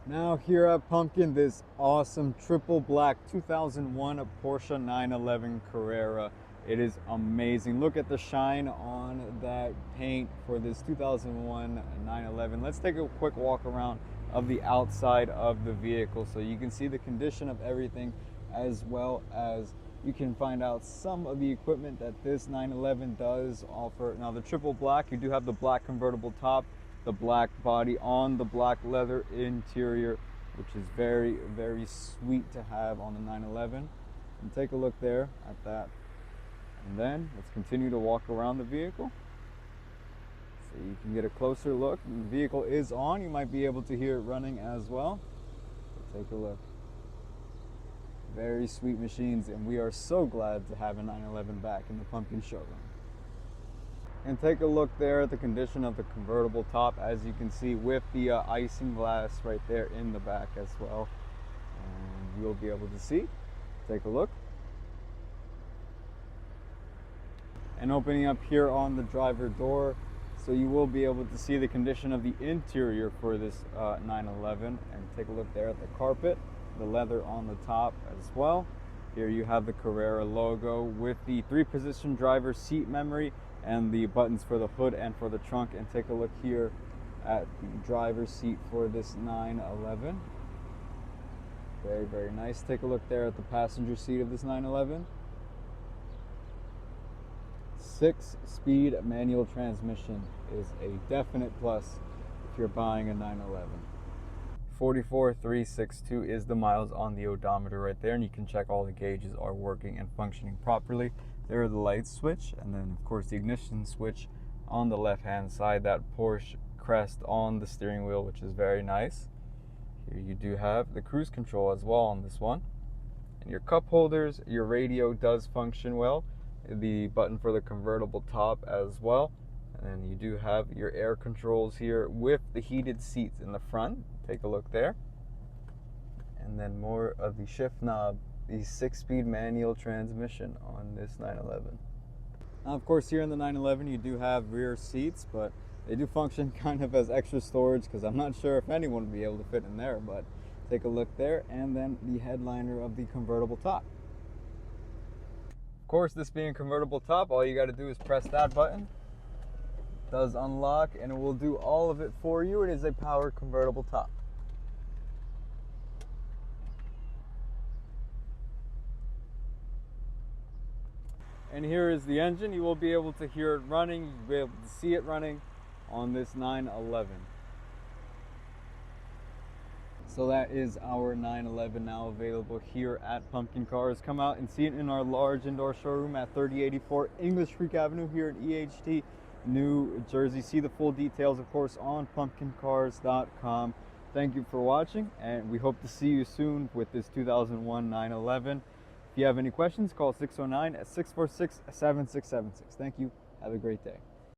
Now here at Pumpkin, this awesome triple black 2001 Porsche 911 Carrera. It is amazing. Look at the shine on that paint for this 2001 911. Let's take a quick walk around of the outside of the vehicle so you can see the condition of everything, as well as you can find out some of the equipment that this 911 does offer. Now the triple black, you do have the black convertible top, the black body on the black leather interior, which is very, very sweet to have on the 911. And take a look there at that. And then let's continue to walk around the vehicle so you can get a closer look. And the vehicle is on. You might be able to hear it running as well. So take a look. Very sweet machines, and we are so glad to have a 911 back in the Pumpkin showroom. And take a look there at the condition of the convertible top, as you can see, with the icing glass right there in the back as well. And you'll be able to see. Take a look. And opening up here on the driver door, so you will be able to see the condition of the interior for this 911. And take a look there at the carpet, the leather on the top as well. Here you have the Carrera logo with the 3-position driver seat memory and the buttons for the hood and for the trunk. And take a look here at the driver's seat for this 911. Very, very nice. Take a look there at the passenger seat of this 911. 6-speed manual transmission is a definite plus if you're buying a 911. 44,362 is the miles on the odometer right there, and you can check all the gauges are working and functioning properly. There are the light switch, and then of course the ignition switch on the left hand side, that Porsche crest on the steering wheel, which is very nice. Here you do have the cruise control as well on this one, and your cup holders. Your radio does function well, the button for the convertible top as well, and then you do have your air controls here with the heated seats in the front. Take a look there. And then more of the shift knob, the 6-speed manual transmission on this 911. Now of course here in the 911 you do have rear seats, but they do function kind of as extra storage because I'm not sure if anyone would be able to fit in there. But take a look there, and then the headliner of the convertible top. Of course, this being convertible top, all you got to do is press that button. It does unlock, and it will do all of it for you. It is a power convertible top. And here is the engine. You will be able to hear it running. You'll be able to see it running on this 911. So that is our 911 now available here at Pumpkin Cars. Come out and see it in our large indoor showroom at 3084 English Creek Avenue here in EHT, New Jersey. See the full details, of course, on pumpkincars.com. Thank you for watching, and we hope to see you soon with this 2001 911. If you have any questions, call 609-646-7676. Thank you. Have a great day.